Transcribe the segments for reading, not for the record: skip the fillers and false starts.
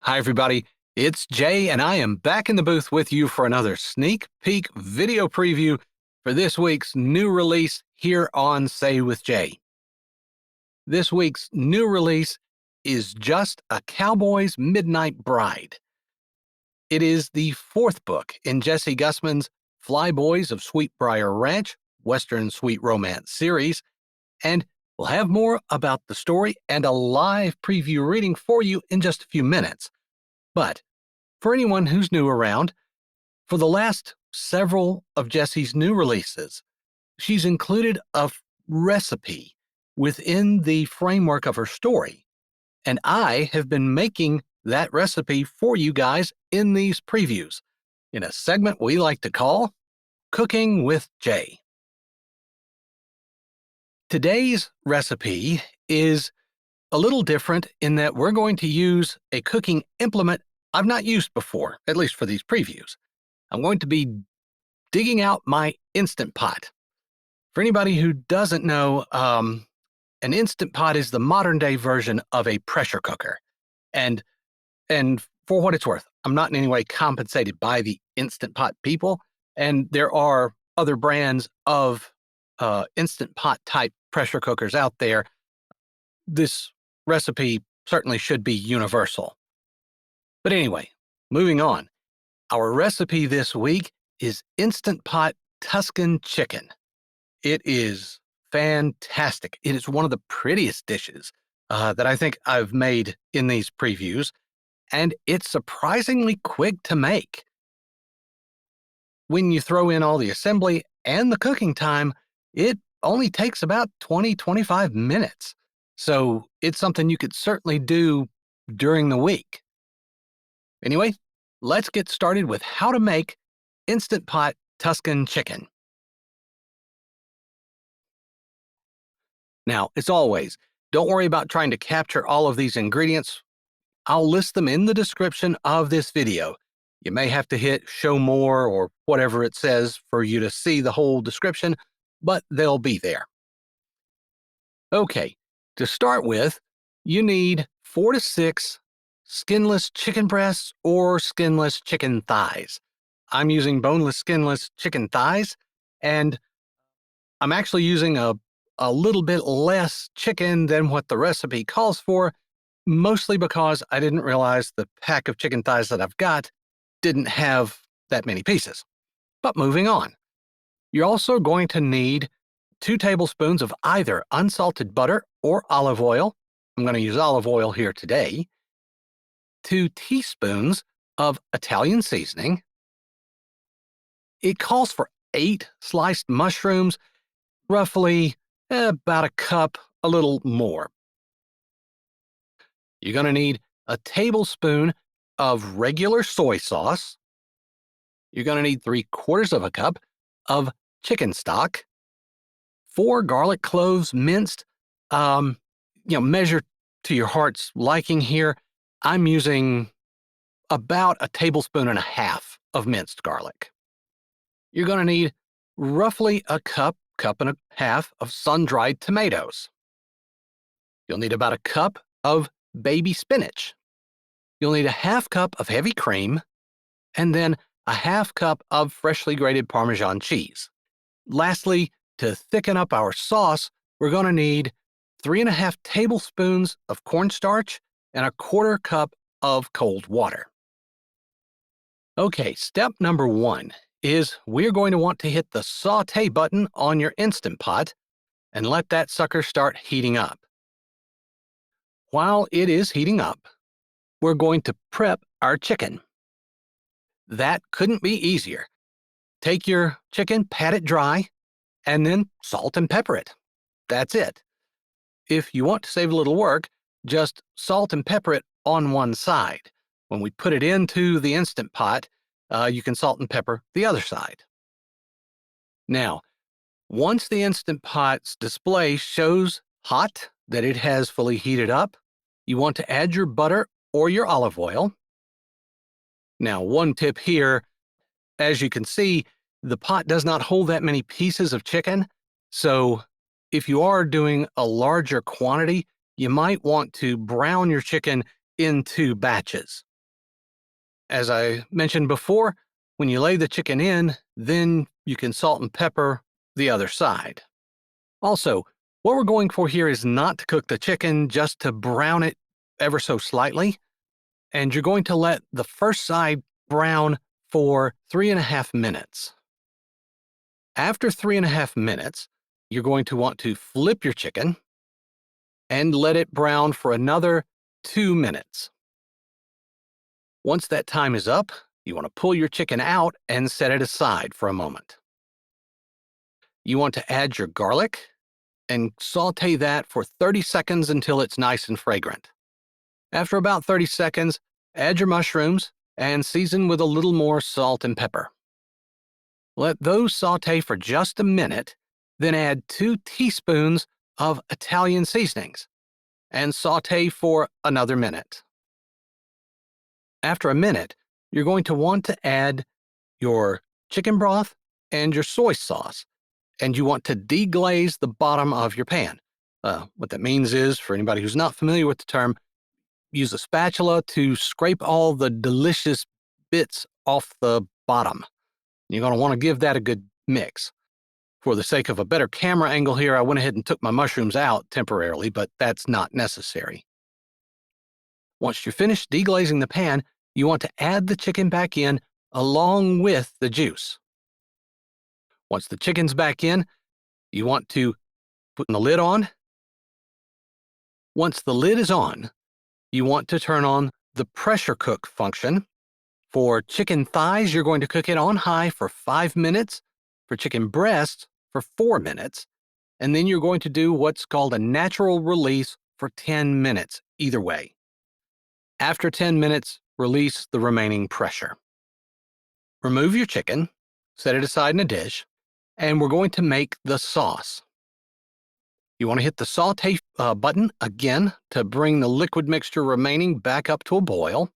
Hi, everybody. It's Jay, and I am back in the booth with you for another sneak peek video preview for this week's new release here on Say with Jay. This week's new release is Just a Cowboy's Midnight Bride. It is the fourth book in Jessie Gussman's Flyboys of Sweetbriar Ranch Western Sweet Romance series, and we'll have more about the story and a live preview reading for you in just a few minutes. But for anyone who's new around, for the last several of Jessie's new releases, she's included a recipe within the framework of her story, and I have been making that recipe for you guys in these previews, in a segment we like to call Cooking with Jay. Today's recipe is a little different in that we're going to use a cooking implement I've not used before, at least for these previews. I'm going to be digging out my Instant Pot. For anybody who doesn't know, an Instant Pot is the modern day version of a pressure cooker. And for what it's worth, I'm not in any way compensated by the Instant Pot people, and there are other brands of Instant Pot type pressure cookers out there. This recipe certainly should be universal. But anyway, moving on. Our recipe this week is Instant Pot Tuscan Chicken. It is fantastic. It is one of the prettiest dishes that I think I've made in these previews, and it's surprisingly quick to make. When you throw in all the assembly and the cooking time, it only takes about 20-25 minutes. So it's something you could certainly do during the week. Anyway, let's get started with how to make Instant Pot Tuscan Chicken. Now, as always, don't worry about trying to capture all of these ingredients. I'll list them in the description of this video. You may have to hit show more or whatever it says for you to see the whole description, but they'll be there. Okay, to start with, you need 4 to 6 skinless chicken breasts or skinless chicken thighs. I'm using boneless, skinless chicken thighs, and I'm actually using a little bit less chicken than what the recipe calls for, mostly because I didn't realize the pack of chicken thighs that I've got didn't have that many pieces. But moving on. You're also going to need 2 tablespoons of either unsalted butter or olive oil. I'm going to use olive oil here today. 2 teaspoons of Italian seasoning. It calls for 8 sliced mushrooms, roughly about a cup, a little more. You're going to need a tablespoon of regular soy sauce. You're going to need 3/4 of a cup of chicken stock, 4 garlic cloves minced. Measure to your heart's liking here. I'm using about 1.5 tablespoons of minced garlic. You're going to need roughly a cup and a half of sun-dried tomatoes. You'll need about a cup of baby spinach. You'll need a 1/2 cup of heavy cream, and then a 1/2 cup of freshly grated Parmesan cheese. Lastly, to thicken up our sauce, we're going to need 3.5 tablespoons of cornstarch and a 1/4 cup of cold water. Okay, step number 1 is we're going to want to hit the saute button on your Instant Pot and let that sucker start heating up. While it is heating up, we're going to prep our chicken. That couldn't be easier. Take your chicken, pat it dry, and then salt and pepper it. That's it. If you want to save a little work, just salt and pepper it on one side. When we put it into the Instant Pot, you can salt and pepper the other side. Now, once the Instant Pot's display shows hot, that it has fully heated up, you want to add your butter or your olive oil. Now, one tip here, as you can see, the pot does not hold that many pieces of chicken, so if you are doing a larger quantity, you might want to brown your chicken in 2 batches. As I mentioned before, when you lay the chicken in, then you can salt and pepper the other side. Also, what we're going for here is not to cook the chicken, just to brown it ever so slightly. And you're going to let the first side brown for 3.5 minutes. After 3.5 minutes, you're going to want to flip your chicken and let it brown for another 2 minutes. Once that time is up, you want to pull your chicken out and set it aside for a moment. You want to add your garlic and saute that for 30 seconds until it's nice and fragrant. After about 30 seconds, add your mushrooms and season with a little more salt and pepper. Let those saute for just a minute, then add 2 teaspoons of Italian seasonings and saute for another minute. After a minute, you're going to want to add your chicken broth and your soy sauce, and you want to deglaze the bottom of your pan. What that means is, for anybody who's not familiar with the term, use a spatula to scrape all the delicious bits off the bottom. You're going to want to give that a good mix. For the sake of a better camera angle here, I went ahead and took my mushrooms out temporarily, but that's not necessary. Once you're finished deglazing the pan, you want to add the chicken back in along with the juice. Once the chicken's back in, you want to put the lid on. Once the lid is on, you want to turn on the pressure cook function. For chicken thighs, you're going to cook it on high for 5 minutes. For chicken breasts, for 4 minutes. And then you're going to do what's called a natural release for 10 minutes, either way. After 10 minutes, release the remaining pressure. Remove your chicken, set it aside in a dish, and we're going to make the sauce. You want to hit the saute button again to bring the liquid mixture remaining back up to a boil.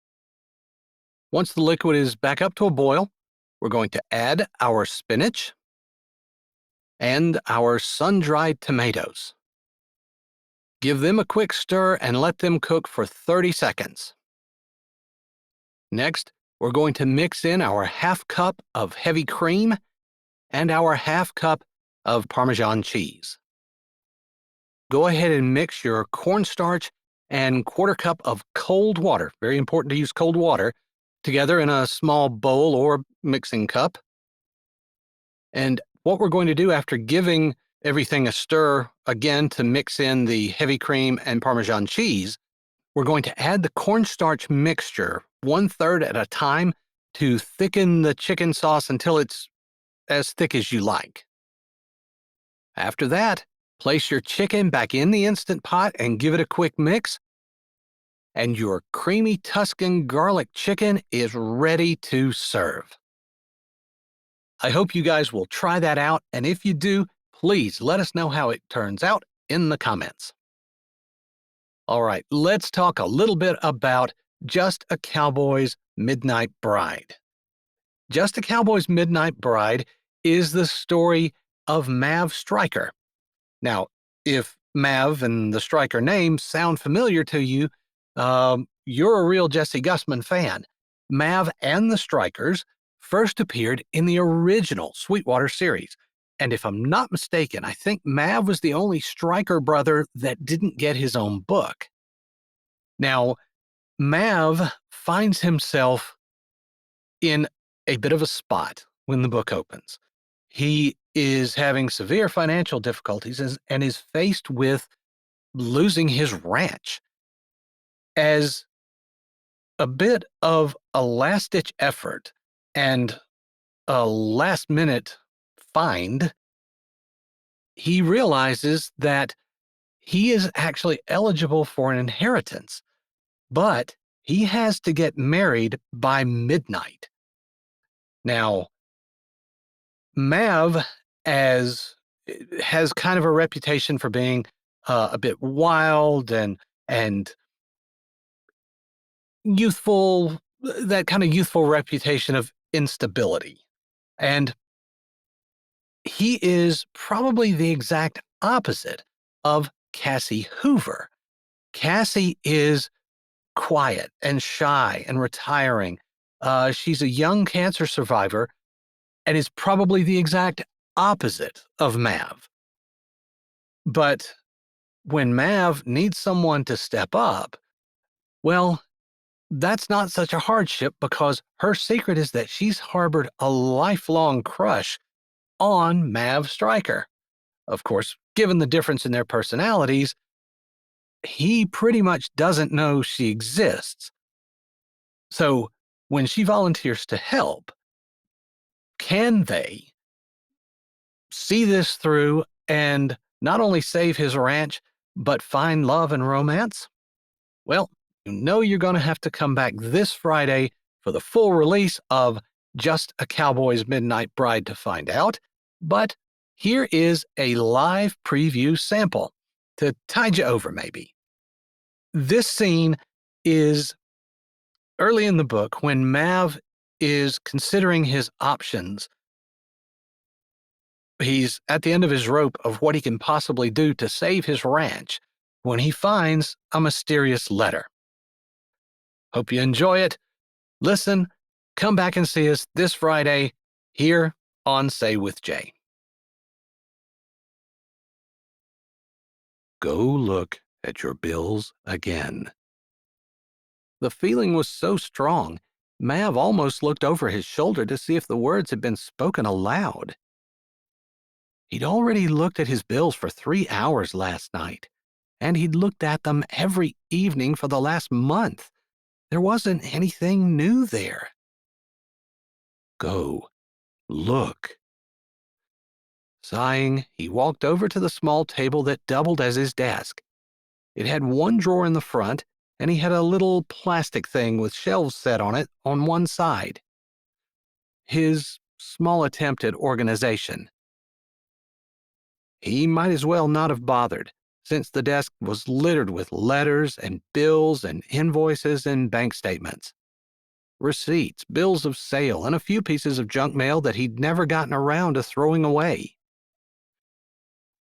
Once the liquid is back up to a boil, we're going to add our spinach and our sun-dried tomatoes. Give them a quick stir and let them cook for 30 seconds. Next, we're going to mix in our half cup of heavy cream and our half cup of Parmesan cheese. Go ahead and mix your cornstarch and 1/4 cup of cold water, very important to use cold water, together in a small bowl or mixing cup. And what we're going to do after giving everything a stir again to mix in the heavy cream and Parmesan cheese, we're going to add the cornstarch mixture 1/3 at a time to thicken the chicken sauce until it's as thick as you like. After that, place your chicken back in the Instant Pot and give it a quick mix, and your creamy Tuscan garlic chicken is ready to serve. I hope you guys will try that out, and if you do, please let us know how it turns out in the comments. All right, let's talk a little bit about Just a Cowboy's Midnight Bride. Just a Cowboy's Midnight Bride is the story of Mav Stryker. Now, if Mav and the Stryker name sound familiar to you, you're a real Jessie Gussman fan. Mav and the Strykers first appeared in the original Sweetwater series. And if I'm not mistaken, I think Mav was the only Stryker brother that didn't get his own book. Now, Mav finds himself in a bit of a spot when the book opens. He is having severe financial difficulties and is faced with losing his ranch. As a bit of a last-ditch effort and a last-minute find, he realizes that he is actually eligible for an inheritance, but he has to get married by midnight. Now, Mav has kind of a reputation for being a bit wild and youthful, that kind of youthful reputation of instability. And he is probably the exact opposite of Cassie Hoover. Cassie is quiet and shy and retiring, She's a young cancer survivor and is probably the exact opposite of Mav. But when Mav needs someone to step up, well, that's not such a hardship because her secret is that she's harbored a lifelong crush on Mav Stryker. Of course, given the difference in their personalities, he pretty much doesn't know she exists. So when she volunteers to help, can they see this through and not only save his ranch, but find love and romance? Well, you know you're going to have to come back this Friday for the full release of Just a Cowboy's Midnight Bride to find out. But here is a live preview sample to tide you over, maybe. This scene is early in the book when Mav is considering his options. He's at the end of his rope of what he can possibly do to save his ranch when he finds a mysterious letter. Hope you enjoy it. Listen, come back and see us this Friday here on Say with Jay. Go look at your bills again. The feeling was so strong, Mav almost looked over his shoulder to see if the words had been spoken aloud. He'd already looked at his bills for 3 hours last night, and he'd looked at them every evening for the last month. There wasn't anything new there. Go. Look. Sighing, he walked over to the small table that doubled as his desk. It had one drawer in the front, and he had a little plastic thing with shelves set on it on one side. His small attempt at organization. He might as well not have bothered, since the desk was littered with letters and bills and invoices and bank statements. Receipts, bills of sale, and a few pieces of junk mail that he'd never gotten around to throwing away.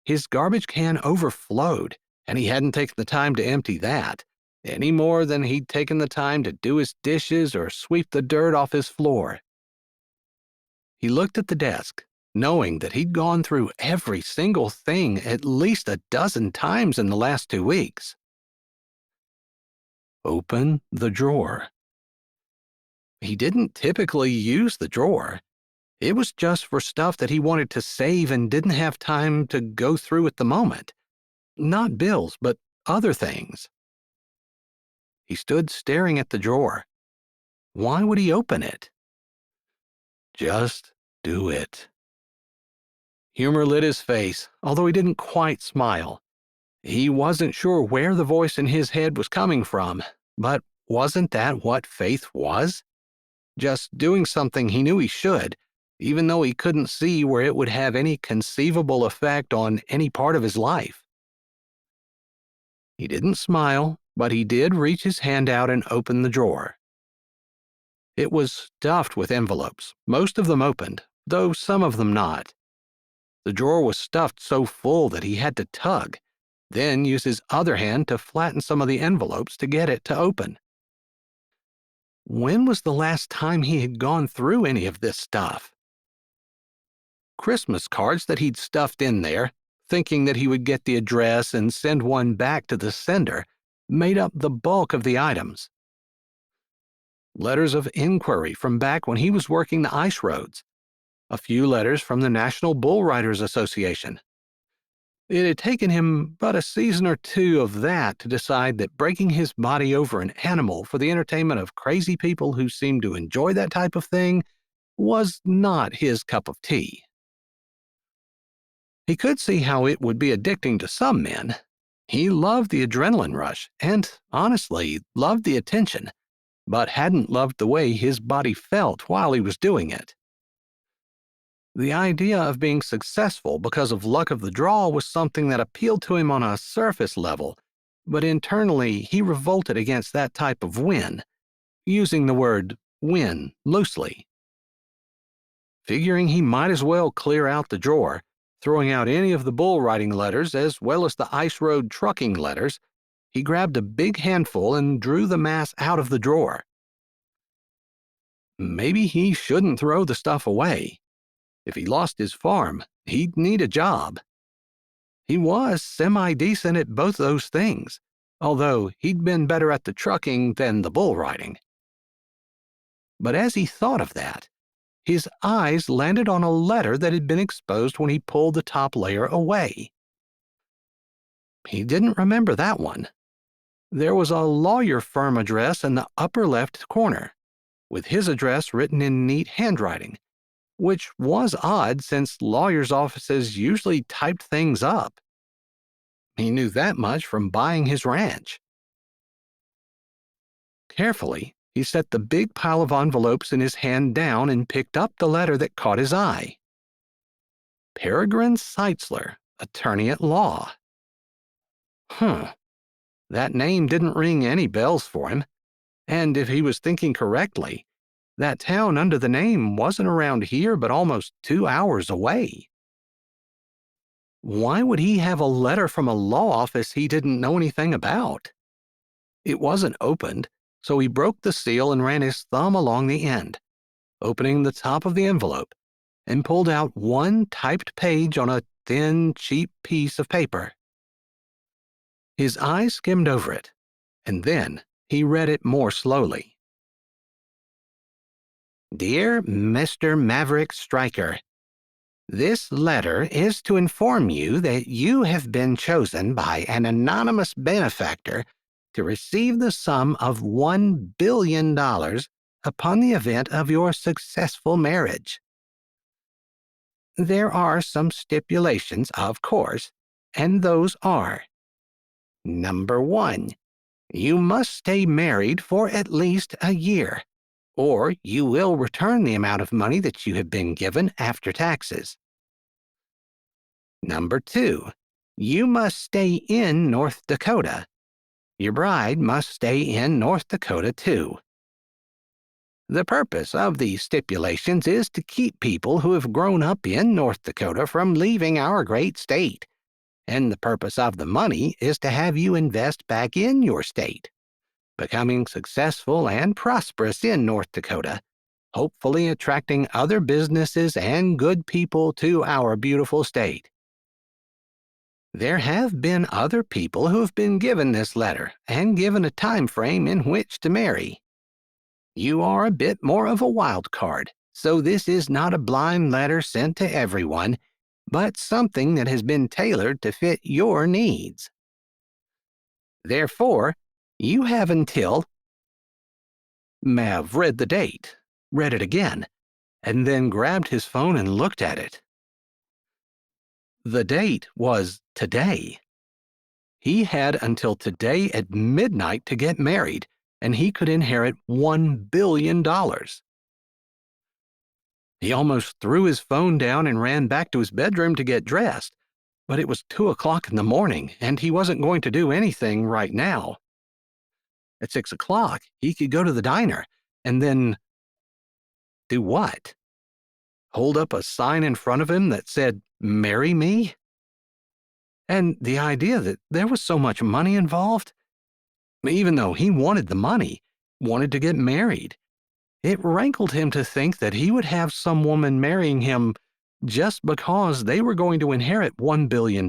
His garbage can overflowed, and he hadn't taken the time to empty that, any more than he'd taken the time to do his dishes or sweep the dirt off his floor. He looked at the desk, knowing that he'd gone through every single thing at least a dozen times in the last 2 weeks. Open the drawer. He didn't typically use the drawer. It was just for stuff that he wanted to save and didn't have time to go through at the moment. Not bills, but other things. He stood staring at the drawer. Why would he open it? Just do it. Humor lit his face, although he didn't quite smile. He wasn't sure where the voice in his head was coming from, but wasn't that what faith was? Just doing something he knew he should, even though he couldn't see where it would have any conceivable effect on any part of his life. He didn't smile, but he did reach his hand out and open the drawer. It was stuffed with envelopes, most of them opened, though some of them not. The drawer was stuffed so full that he had to tug, then use his other hand to flatten some of the envelopes to get it to open. When was the last time he had gone through any of this stuff? Christmas cards that he'd stuffed in there, thinking that he would get the address and send one back to the sender, made up the bulk of the items. Letters of inquiry from back when he was working the ice roads. A few letters from the National Bull Riders Association. It had taken him but a season or two of that to decide that breaking his body over an animal for the entertainment of crazy people who seemed to enjoy that type of thing was not his cup of tea. He could see how it would be addicting to some men. He loved the adrenaline rush and, honestly, loved the attention, but hadn't loved the way his body felt while he was doing it. The idea of being successful because of luck of the draw was something that appealed to him on a surface level, but internally he revolted against that type of win, using the word win loosely. Figuring he might as well clear out the drawer, throwing out any of the bull riding letters as well as the ice road trucking letters, he grabbed a big handful and drew the mass out of the drawer. Maybe he shouldn't throw the stuff away. If he lost his farm, he'd need a job. He was semi-decent at both those things, although he'd been better at the trucking than the bull riding. But as he thought of that, his eyes landed on a letter that had been exposed when he pulled the top layer away. He didn't remember that one. There was a lawyer firm address in the upper left corner, with his address written in neat handwriting, which was odd since lawyers' offices usually typed things up. He knew that much from buying his ranch. Carefully, he set the big pile of envelopes in his hand down and picked up the letter that caught his eye. Peregrine Seitzler, attorney at law. That name didn't ring any bells for him, and if he was thinking correctly, that town under the name wasn't around here but almost 2 hours away. Why would he have a letter from a law office he didn't know anything about? It wasn't opened, so he broke the seal and ran his thumb along the end, opening the top of the envelope, and pulled out one typed page on a thin, cheap piece of paper. His eyes skimmed over it, and then he read it more slowly. Dear Mr. Maverick Stryker, this letter is to inform you that you have been chosen by an anonymous benefactor to receive the sum of $1 billion upon the event of your successful marriage. There are some stipulations, of course, and those are: Number 1, you must stay married for at least a year, or you will return the amount of money that you have been given after taxes. Number 2, you must stay in North Dakota. Your bride must stay in North Dakota too. The purpose of these stipulations is to keep people who have grown up in North Dakota from leaving our great state, and the purpose of the money is to have you invest back in your state, becoming successful and prosperous in North Dakota, hopefully attracting other businesses and good people to our beautiful state. There have been other people who have been given this letter and given a time frame in which to marry. You are a bit more of a wild card, so this is not a blind letter sent to everyone, but something that has been tailored to fit your needs. Therefore, you have until... Mav read the date, read it again, and then grabbed his phone and looked at it. The date was today. He had until today at midnight to get married, and he could inherit $1 billion. He almost threw his phone down and ran back to his bedroom to get dressed, but it was 2 o'clock in the morning, and he wasn't going to do anything right now. At 6 o'clock, he could go to the diner, and then... do what? Hold up a sign in front of him that said, "Marry me"? And the idea that there was so much money involved, even though he wanted the money, wanted to get married, it rankled him to think that he would have some woman marrying him just because they were going to inherit $1 billion.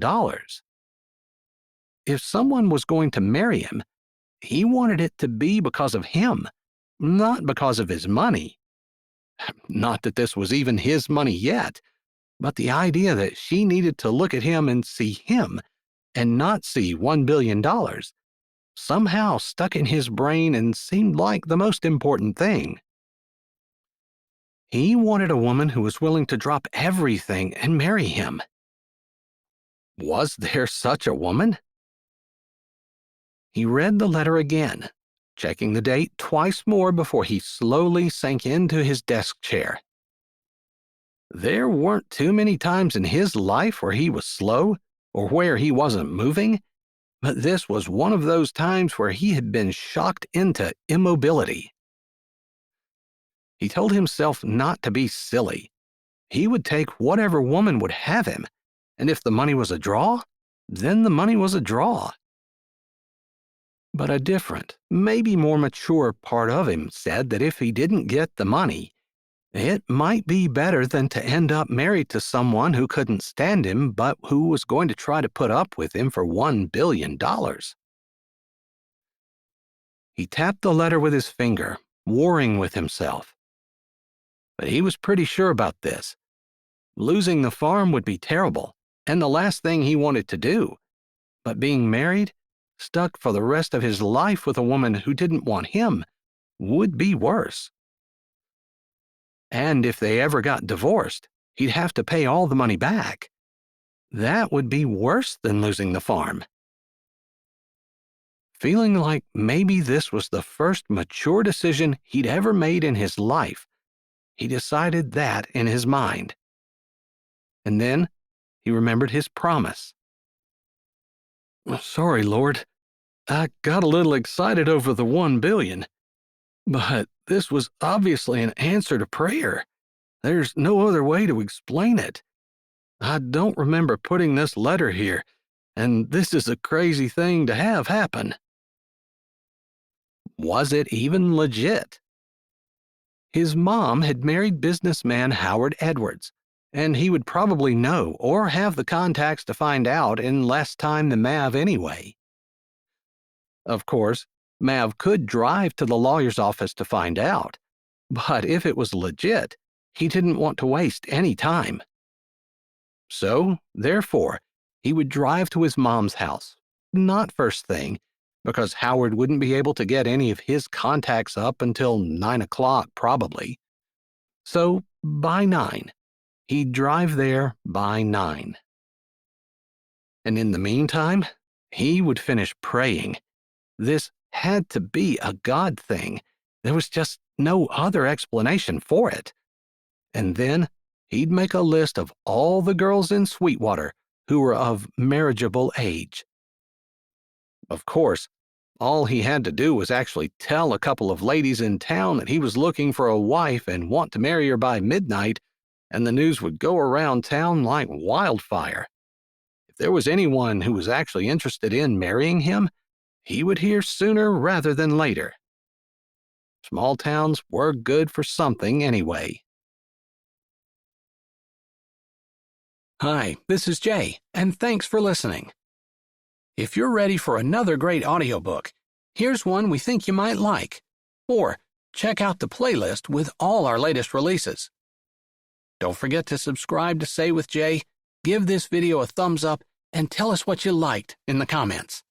If someone was going to marry him, he wanted it to be because of him, not because of his money. Not that this was even his money yet, but the idea that she needed to look at him and see him and not see $1 billion somehow stuck in his brain and seemed like the most important thing. He wanted a woman who was willing to drop everything and marry him. Was there such a woman? He read the letter again, checking the date twice more before he slowly sank into his desk chair. There weren't too many times in his life where he was slow or where he wasn't moving, but this was one of those times where he had been shocked into immobility. He told himself not to be silly. He would take whatever woman would have him, and if the money was a draw, then the money was a draw. But a different, maybe more mature part of him said that if he didn't get the money, it might be better than to end up married to someone who couldn't stand him but who was going to try to put up with him for $1 billion. He tapped the letter with his finger, warring with himself. But he was pretty sure about this. Losing the farm would be terrible, and the last thing he wanted to do. But being married, stuck for the rest of his life with a woman who didn't want him, would be worse. And if they ever got divorced, he'd have to pay all the money back. That would be worse than losing the farm. Feeling like maybe this was the first mature decision he'd ever made in his life, he decided that in his mind. And then he remembered his promise. "Sorry, Lord. I got a little excited over the $1 billion. But this was obviously an answer to prayer. There's no other way to explain it. I don't remember putting this letter here, and this is a crazy thing to have happen." Was it even legit? His mom had married businessman Howard Edwards, and he would probably know or have the contacts to find out in less time than Mav anyway. Of course, Mav could drive to the lawyer's office to find out, but if it was legit, he didn't want to waste any time. So, therefore, he would drive to his mom's house, not first thing, because Howard wouldn't be able to get any of his contacts up until 9 o'clock probably. So, by 9. He'd drive there by 9. And in the meantime, he would finish praying. This had to be a God thing. There was just no other explanation for it. And then he'd make a list of all the girls in Sweetwater who were of marriageable age. Of course, all he had to do was actually tell a couple of ladies in town that he was looking for a wife and want to marry her by midnight, and the news would go around town like wildfire. If there was anyone who was actually interested in marrying him, he would hear sooner rather than later. Small towns were good for something anyway. Hi, this is Jay, and thanks for listening. If you're ready for another great audiobook, here's one we think you might like. Or check out the playlist with all our latest releases. Don't forget to subscribe to Say with Jay, give this video a thumbs up, and tell us what you liked in the comments.